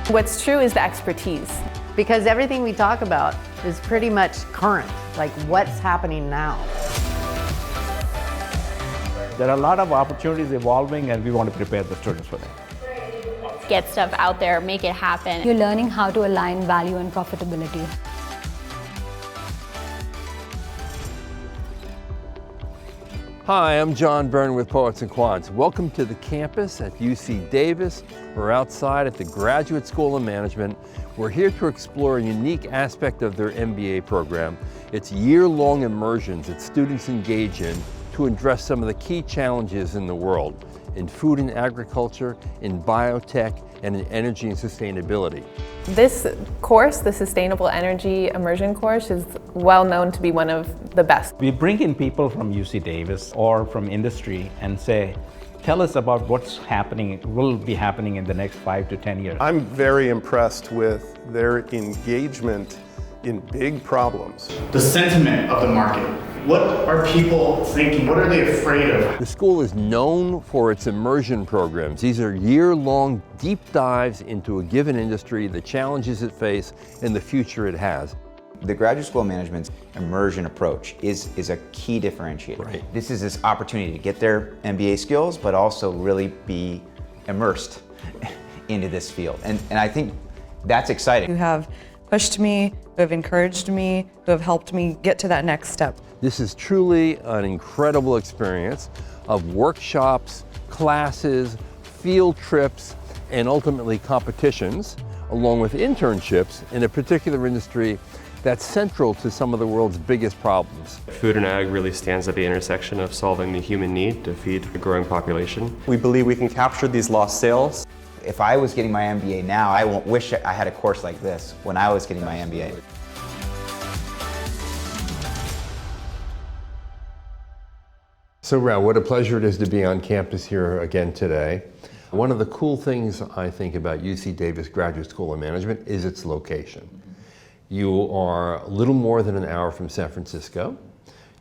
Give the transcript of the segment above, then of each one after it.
What's true is the expertise. Because everything we talk about is pretty much current, like what's happening now. There are a lot of opportunities evolving, and we want to prepare the students for that. Get stuff out there, make it happen. You're learning how to align value and profitability. Hi, I'm John Byrne with Poets and Quants. Welcome to the campus at UC Davis. We're outside at the Graduate School of Management. We're here to explore a unique aspect of their MBA program. It's year-long immersions that students engage in to address some of the key challenges in the world, in food and agriculture, in biotech, and in energy and sustainability. This course, the Sustainable Energy Immersion course, is well known to be one of the best. We bring in people from UC Davis or from industry and say, tell us about what's happening, will be happening in the next 5 to 10 years. I'm very impressed with their engagement in big problems. The sentiment of the market. What are people thinking? What are they afraid of? The school is known for its immersion programs. These are year-long deep dives into a given industry, the challenges it faces, and the future it has. The Graduate School of Management's immersion approach is a key differentiator. Right. This is this opportunity to get their MBA skills, but also really be immersed into this field. And I think that's exciting. Who have pushed me, who have encouraged me, who have helped me get to that next step. This is truly an incredible experience of workshops, classes, field trips, and ultimately competitions, along with internships in a particular industry that's central to some of the world's biggest problems. Food and ag really stands at the intersection of solving the human need to feed a growing population. We believe we can capture these lost sales. If I was getting my MBA now, I won't wish I had a course like this when I was getting my MBA. So Rao, what a pleasure it is to be on campus here again today. One of the cool things I think about UC Davis Graduate School of Management is its location. You are a little more than an hour from San Francisco.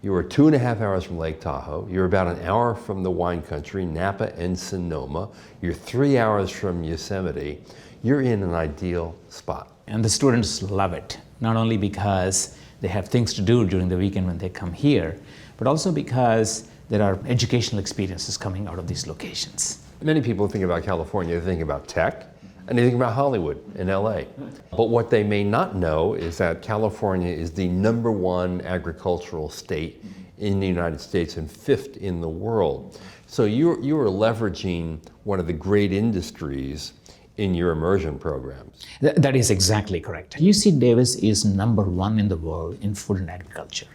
You are 2.5 hours from Lake Tahoe. You're about an hour from the wine country, Napa and Sonoma. You're 3 hours from Yosemite. You're in an ideal spot. And the students love it, not only because they have things to do during the weekend when they come here, but also because there are educational experiences coming out of these locations. Many people think about California, they think about tech, and they think about Hollywood and LA. But what they may not know is that California is the #1 agricultural state in the United States and 5th in the world. So you are leveraging one of the great industries in your immersion programs. That is exactly correct. UC Davis is #1 in the world in food and agriculture.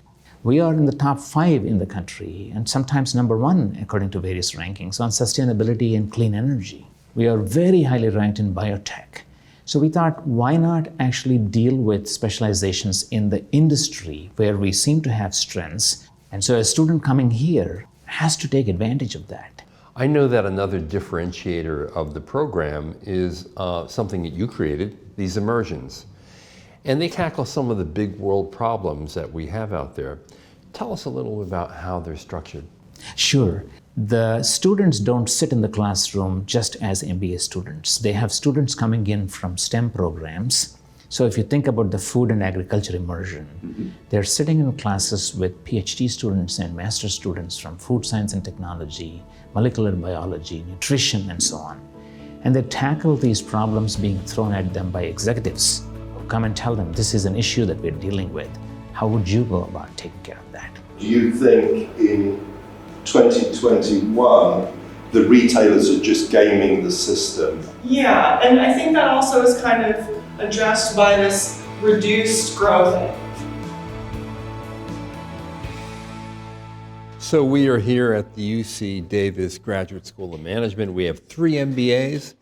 We are in the top 5 in the country, and sometimes #1 according to various rankings on sustainability and clean energy. We are very highly ranked in biotech. So we thought, why not actually deal with specializations in the industry where we seem to have strengths? And so a student coming here has to take advantage of that. I know that another differentiator of the program is something that you created, these immersions. And they tackle some of the big world problems that we have out there. Tell us a little about how they're structured. Sure. The students don't sit in the classroom just as MBA students. They have students coming in from STEM programs. So if you think about the food and agriculture immersion, they're sitting in classes with PhD students and master's students from food science and technology, molecular biology, nutrition, and so on. And they tackle these problems being thrown at them by executives who come and tell them, this is an issue that we're dealing with. How would you go about taking care of that? Do you think in 2021, the retailers are just gaming the system? Yeah, and I think that also is kind of addressed by this reduced growth. So we are here at the UC Davis Graduate School of Management. We have 3 MBAs,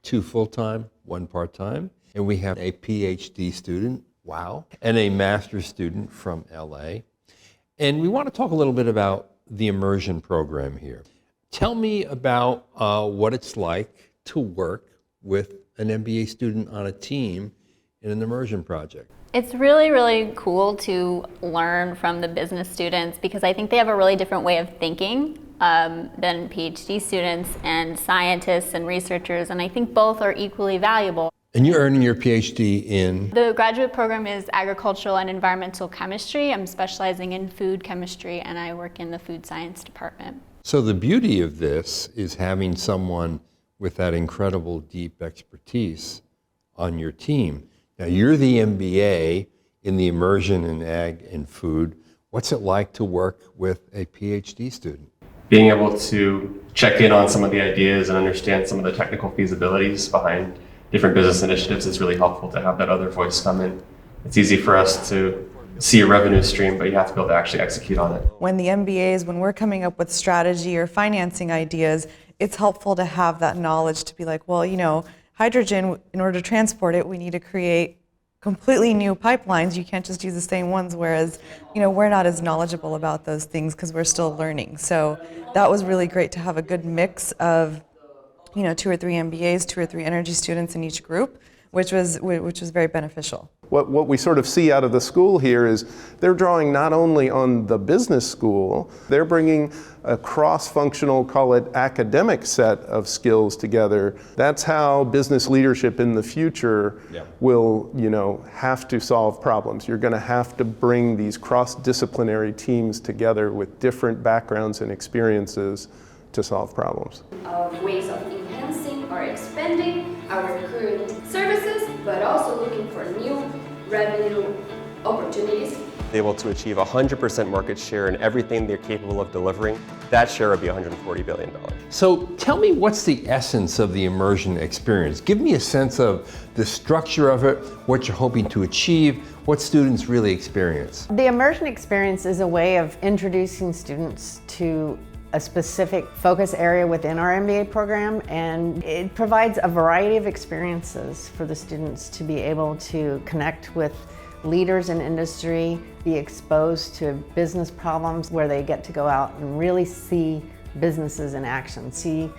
2 full-time, 1 part-time, and we have a PhD student, wow, and a master's student from LA. And we want to talk a little bit about the immersion program here. Tell me about what it's like to work with an MBA student on a team in an immersion project. It's really, really cool to learn from the business students because I think they have a really different way of thinking than PhD students and scientists and researchers, and I think both are equally valuable. And you're earning your PhD in? The graduate program is agricultural and environmental chemistry. I'm specializing in food chemistry, and I work in the food science department. So the beauty of this is having someone with that incredible deep expertise on your team. Now you're the MBA in the immersion in ag and food. What's it like to work with a PhD student? Being able to check in on some of the ideas and understand some of the technical feasibilities behind different business initiatives is really helpful to have that other voice come in. It's easy for us to see a revenue stream, but you have to be able to actually execute on it. When the MBAs, when we're coming up with strategy or financing ideas, it's helpful to have that knowledge to be like, well, you know, hydrogen, in order to transport it, we need to create completely new pipelines. You can't just use the same ones, whereas, you know, we're not as knowledgeable about those things because we're still learning. So that was really great to have a good mix of, you know, 2 or 3 MBAs, 2 or 3 energy students in each group, which was very beneficial. What we sort of see out of the school here is they're drawing not only on the business school, they're bringing a cross-functional, call it academic set of skills together. That's how business leadership in the future will, you know, have to solve problems. You're going to have to bring these cross-disciplinary teams together with different backgrounds and experiences to solve problems. Of ways of enhancing or expanding our current services, but also looking for new revenue opportunities. Able to achieve 100% market share in everything they're capable of delivering, that share would be $140 billion. So tell me, what's the essence of the immersion experience? Give me a sense of the structure of it, what you're hoping to achieve, what students really experience. The immersion experience is a way of introducing students to a specific focus area within our MBA program, and it provides a variety of experiences for the students to be able to connect with leaders in industry, be exposed to business problems where they get to go out and really see businesses in action, see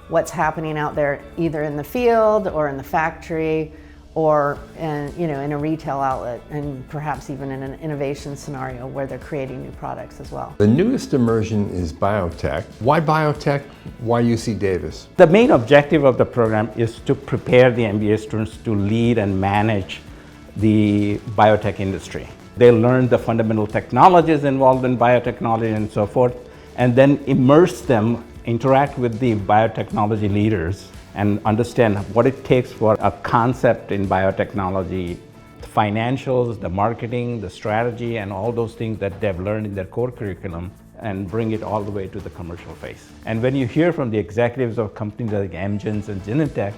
what's happening out there either in the field or in the factory or in a retail outlet, and perhaps even in an innovation scenario where they're creating new products as well. The newest immersion is biotech. Why biotech? Why UC Davis? The main objective of the program is to prepare the MBA students to lead and manage the biotech industry. They learn the fundamental technologies involved in biotechnology and so forth, and then immerse them, interact with the biotechnology leaders, and understand what it takes for a concept in biotechnology, the financials, the marketing, the strategy, and all those things that they've learned in their core curriculum, and bring it all the way to the commercial phase. And when you hear from the executives of companies like Immersions and Genentech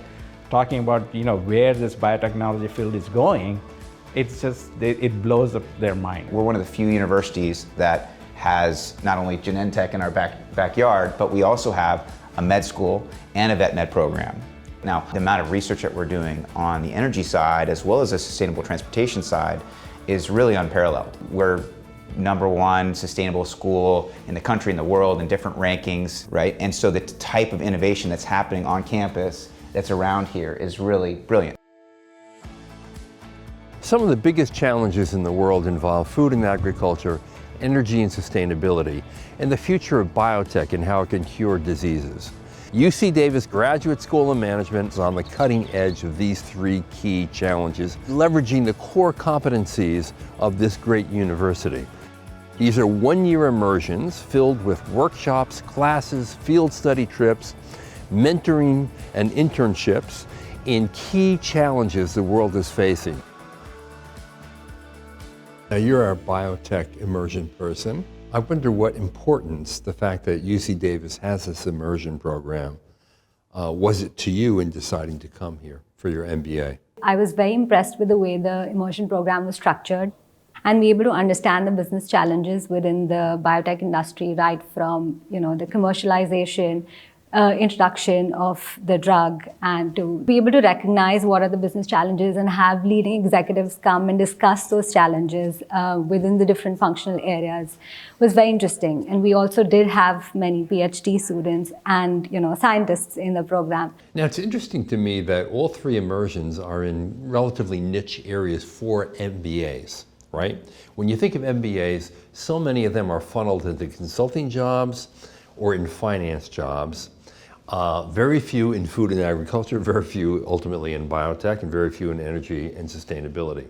talking about, you know, where this biotechnology field is going, it's just, it blows up their mind. We're one of the few universities that has not only Genentech in our backyard, but we also have a med school and a vet med program. Now, the amount of research that we're doing on the energy side as well as the sustainable transportation side is really unparalleled. We're #1 sustainable school in the country, in the world, in different rankings, right? And so the type of innovation that's happening on campus that's around here is really brilliant. Some of the biggest challenges in the world involve food and agriculture, energy and sustainability, and the future of biotech and how it can cure diseases. UC Davis Graduate School of Management is on the cutting edge of these 3 key challenges, leveraging the core competencies of this great university. These are 1-year immersions filled with workshops, classes, field study trips, mentoring and internships in key challenges the world is facing. Now, you're a biotech immersion person. I wonder what importance the fact that UC Davis has this immersion program was it to you in deciding to come here for your MBA? I was very impressed with the way the immersion program was structured and be able to understand the business challenges within the biotech industry, right from, you know, the commercialization, introduction of the drug, and to be able to recognize what are the business challenges and have leading executives come and discuss those challenges within the different functional areas was very interesting. And we also did have many PhD students and, you know, scientists in the program. Now, it's interesting to me that all 3 immersions are in relatively niche areas for MBAs, right? When you think of MBAs, so many of them are funneled into consulting jobs or in finance jobs. Very few in food and agriculture, very few ultimately in biotech, and very few in energy and sustainability.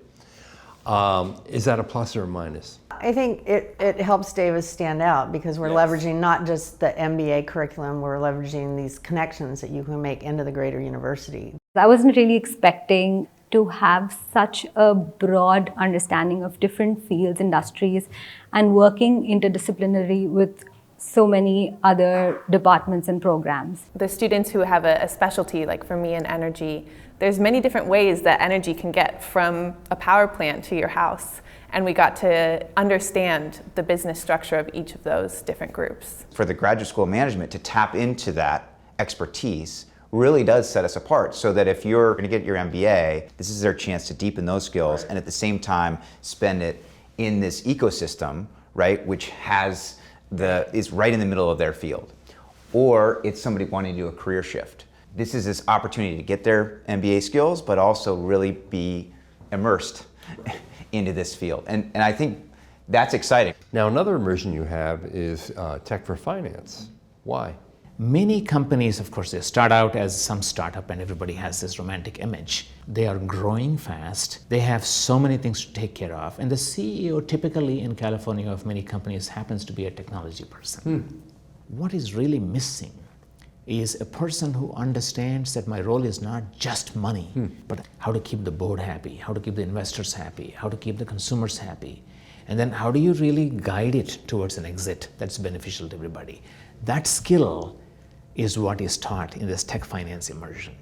Is that a plus or a minus? I think it helps Davis stand out because we're leveraging not just the MBA curriculum, we're leveraging these connections that you can make into the greater university. I wasn't really expecting to have such a broad understanding of different fields, industries, and working interdisciplinary with so many other departments and programs. The students who have a specialty, like for me in energy, there's many different ways that energy can get from a power plant to your house. And we got to understand the business structure of each of those different groups. For the graduate school of management to tap into that expertise really does set us apart, so that if you're going to get your MBA, this is their chance to deepen those skills and at the same time spend it in this ecosystem, right, which is right in the middle of their field. Or it's somebody wanting to do a career shift. This is this opportunity to get their MBA skills, but also really be immersed into this field. And I think that's exciting. Now, another immersion you have is Tech for Finance. Why? Many companies, of course, they start out as some startup and everybody has this romantic image. They are growing fast. They have so many things to take care of. And the CEO typically in California of many companies happens to be a technology person. What is really missing is a person who understands that my role is not just money, but how to keep the board happy, how to keep the investors happy, how to keep the consumers happy. And then how do you really guide it towards an exit that's beneficial to everybody? That skill is what is taught in this tech finance immersion.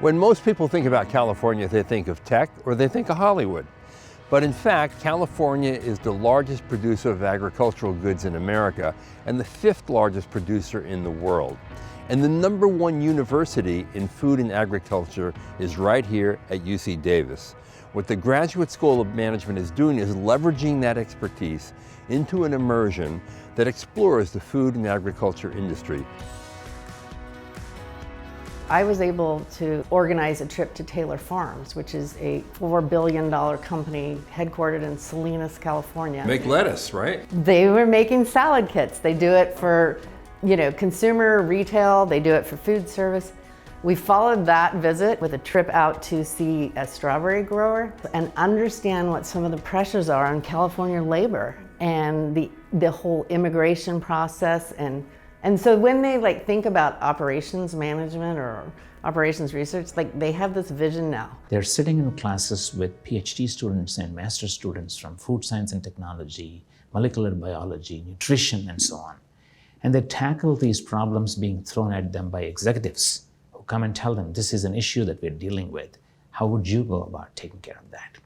When most people think about California, they think of tech or they think of Hollywood. But in fact, California is the largest producer of agricultural goods in America and the 5th largest producer in the world. And the #1 university in food and agriculture is right here at UC Davis. What the Graduate School of Management is doing is leveraging that expertise into an immersion that explores the food and agriculture industry. I was able to organize a trip to Taylor Farms, which is a $4 billion company headquartered in Salinas, California. Make lettuce, right? They were making salad kits. They do it for, consumer, retail, they do it for food service. We followed that visit with a trip out to see a strawberry grower and understand what some of the pressures are on California labor and the whole immigration process. And so when they think about operations management or operations research, they have this vision now. They're sitting in classes with PhD students and master students from food science and technology, molecular biology, nutrition, and so on. And they tackle these problems being thrown at them by executives who come and tell them, this is an issue that we're dealing with. How would you go about taking care of that?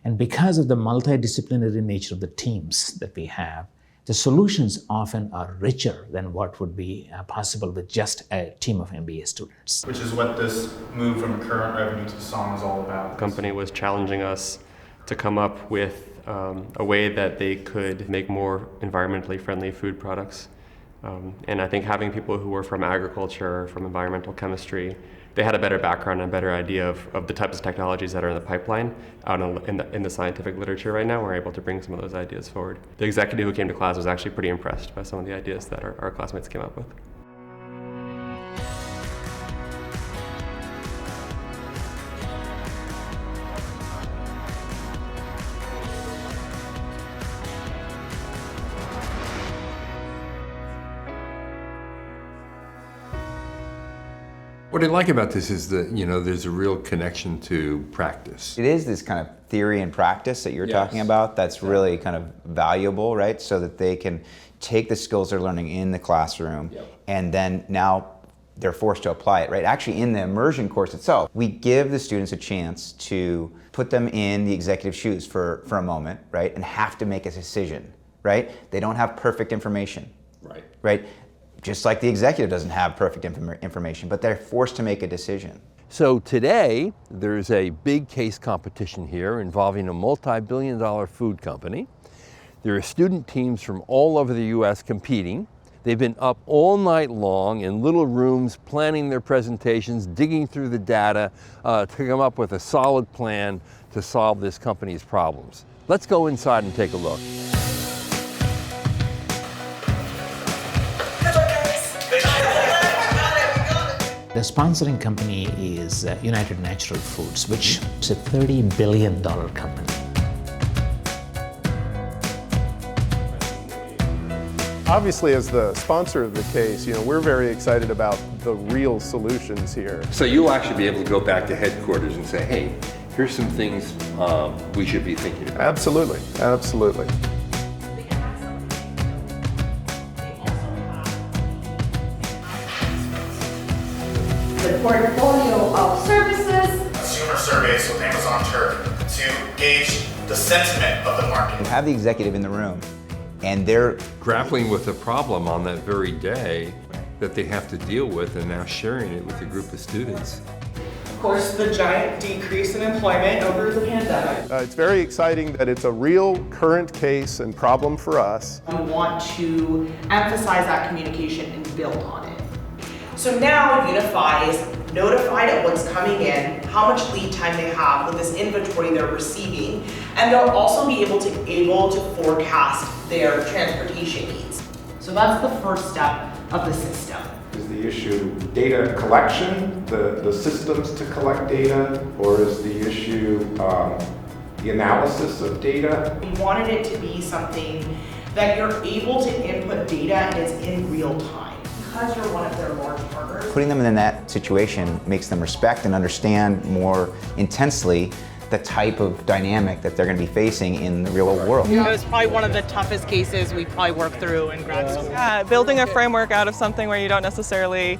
And because of the multidisciplinary nature of the teams that we have, the solutions often are richer than what would be possible with just a team of MBA students. Which is what this move from current revenue to SOM is all about. The company was challenging us to come up with a way that they could make more environmentally friendly food products. And I think having people who were from agriculture, from environmental chemistry, they had a better background and a better idea of the types of technologies that are in the pipeline out in the scientific literature right now. We're able to bring some of those ideas forward. The executive who came to class was actually pretty impressed by some of the ideas that our classmates came up with. What I like about this is that, there's a real connection to practice. It is this kind of theory and practice that you're talking about that's really kind of valuable, right? So that they can take the skills they're learning in the classroom and then now they're forced to apply it, right? Actually, in the immersion course itself, we give the students a chance to put them in the executive shoes for a moment, right? And have to make a decision, right? They don't have perfect information, right? Just like the executive doesn't have perfect information, but they're forced to make a decision. So today, there's a big case competition here involving a multi-billion-dollar food company. There are student teams from all over the US competing. They've been up all night long in little rooms planning their presentations, digging through the data to come up with a solid plan to solve this company's problems. Let's go inside and take a look. The sponsoring company is United Natural Foods, which is a $30 billion company. Obviously, as the sponsor of the case, we're very excited about the real solutions here. So you'll actually be able to go back to headquarters and say, hey, here's some things we should be thinking about. Absolutely, absolutely. The portfolio of services. Consumer surveys with Amazon Turk to gauge the sentiment of the market. Have the executive in the room, and they're grappling with a problem on that very day that they have to deal with, and now sharing it with a group of students. Of course, the giant decrease in employment over the pandemic. It's very exciting that it's a real current case and problem for us. We want to emphasize that communication and build on it. So now Unify is notified of what's coming in, how much lead time they have with this inventory they're receiving, and they'll also be able to forecast their transportation needs. So that's the first step of the system. Is the issue data collection, the systems to collect data, or is the issue the analysis of data? We wanted it to be something that you're able to input data and it's in real time. Because you're one of their large partners. putting them in that situation makes them respect and understand more intensely the type of dynamic that they're going to be facing in the real world. It was probably one of the toughest cases we probably worked through in grad school. Yeah, building a framework out of something where you don't necessarily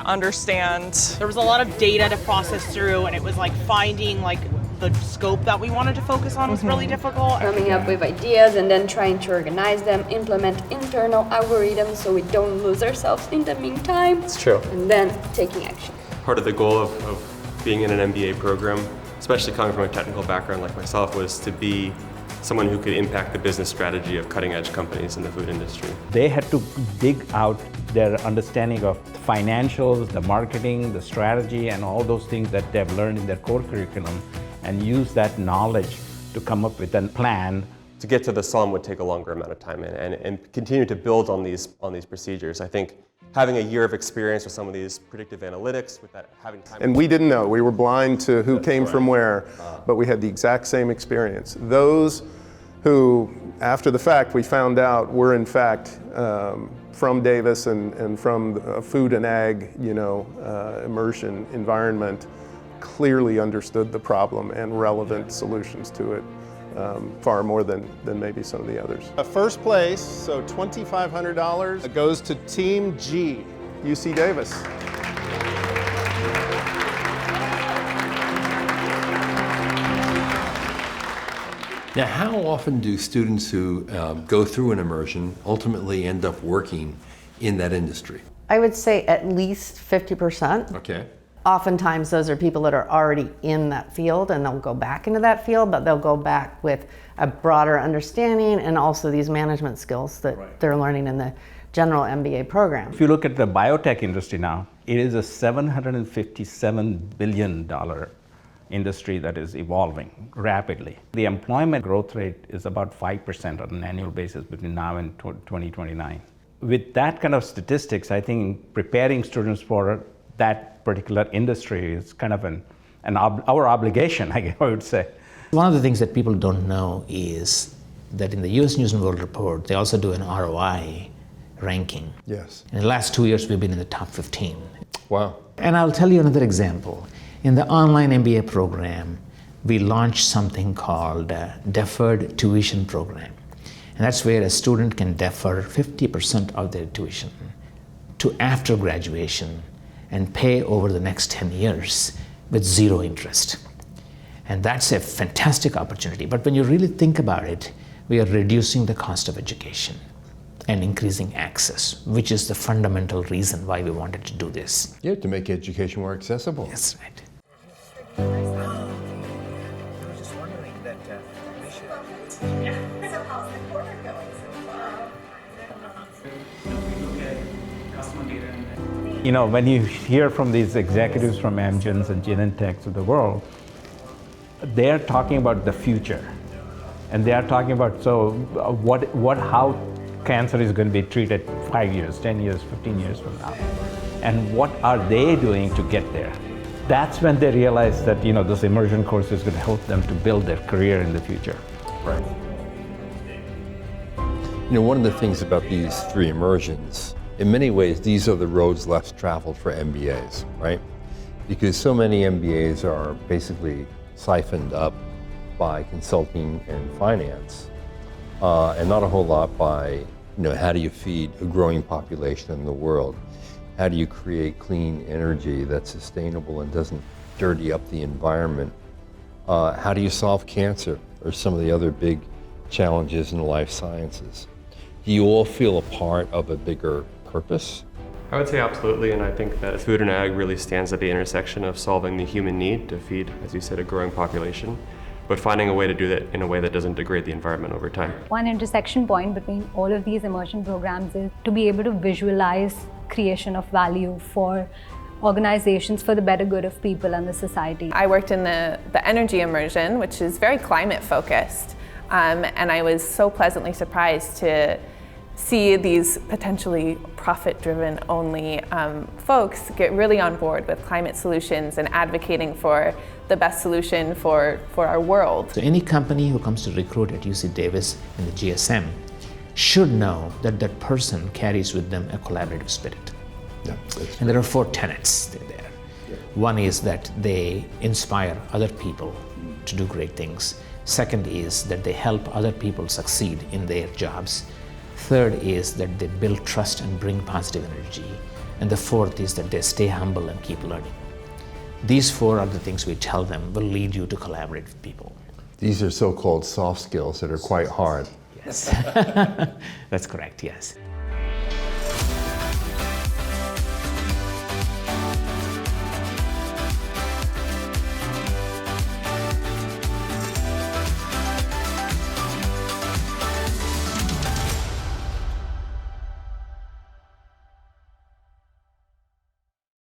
understand. There was a lot of data to process through, and it was like finding the scope that we wanted to focus on was really difficult. Coming up with ideas and then trying to organize them, implement internal algorithms so we don't lose ourselves in the meantime. It's true. And then taking action. Part of the goal of being in an MBA program, especially coming from a technical background like myself, was to be someone who could impact the business strategy of cutting-edge companies in the food industry. They had to dig out their understanding of financials, the marketing, the strategy, and all those things that they've learned in their core curriculum, and use that knowledge to come up with a plan. To get to the sum would take a longer amount of time, and continue to build on these procedures. I think having a year of experience with some of these predictive analytics, with that having time. And we didn't know. We were blind to who came from where, but we had the exact same experience. Those who, after the fact, we found out were in fact from Davis and from a food and ag, immersion environment, clearly understood the problem and relevant solutions to it far more than maybe some of the others. First place, so $2,500 goes to Team G, UC Davis. Now, how often do students who go through an immersion ultimately end up working in that industry? I would say at least 50%. Okay. Oftentimes those are people that are already in that field and they'll go back into that field, but they'll go back with a broader understanding and also these management skills that they're learning in the general MBA program. If you look at the biotech industry now, it is a $757 billion industry that is evolving rapidly. The employment growth rate is about 5% on an annual basis between now and 2029. With that kind of statistics, I think preparing students for that particular industry is kind of our obligation, I would say. One of the things that people don't know is that in the US News and World Report, they also do an ROI ranking. Yes. In the last 2 years, we've been in the top 15. Wow. And I'll tell you another example. In the online MBA program, we launched something called a deferred tuition program. And that's where a student can defer 50% of their tuition to after graduation and pay over the next 10 years with zero interest. And that's a fantastic opportunity. But when you really think about it, we are reducing the cost of education and increasing access, which is the fundamental reason why we wanted to do this. Yeah, to make education more accessible. That's right. You know, when you hear from these executives from Amgens and Genentechs of the world, they're talking about the future. And they are talking about, how cancer is going to be treated 5 years, 10 years, 15 years from now. And what are they doing to get there? That's when they realize that, you know, this immersion course is going to help them to build their career in the future. Right. You know, one of the things about these 3 immersions, in many ways, these are the roads less traveled for MBAs, right? Because so many MBAs are basically siphoned up by consulting and finance, and not a whole lot by, you know, how do you feed a growing population in the world? How do you create clean energy that's sustainable and doesn't dirty up the environment? How do you solve cancer or some of the other big challenges in life sciences? Do you all feel a part of a bigger purpose? I would say absolutely, and I think that food and ag really stands at the intersection of solving the human need to feed, as you said, a growing population, but finding a way to do that in a way that doesn't degrade the environment over time. One intersection point between all of these immersion programs is to be able to visualize creation of value for organizations for the better good of people and the society. I worked in the energy immersion, which is very climate focused, and I was so pleasantly surprised to see these potentially profit-driven only folks get really on board with climate solutions and advocating for the best solution for our world. So any company who comes to recruit at UC Davis in the GSM should know that that person carries with them a collaborative spirit. Yeah, and there are 4 tenets there. Yeah. One is that they inspire other people to do great things. Second is that they help other people succeed in their jobs. Third is that they build trust and bring positive energy. And the fourth is that they stay humble and keep learning. These 4 are the things we tell them will lead you to collaborate with people. These are so-called soft skills that are quite hard. Yes, that's correct, yes.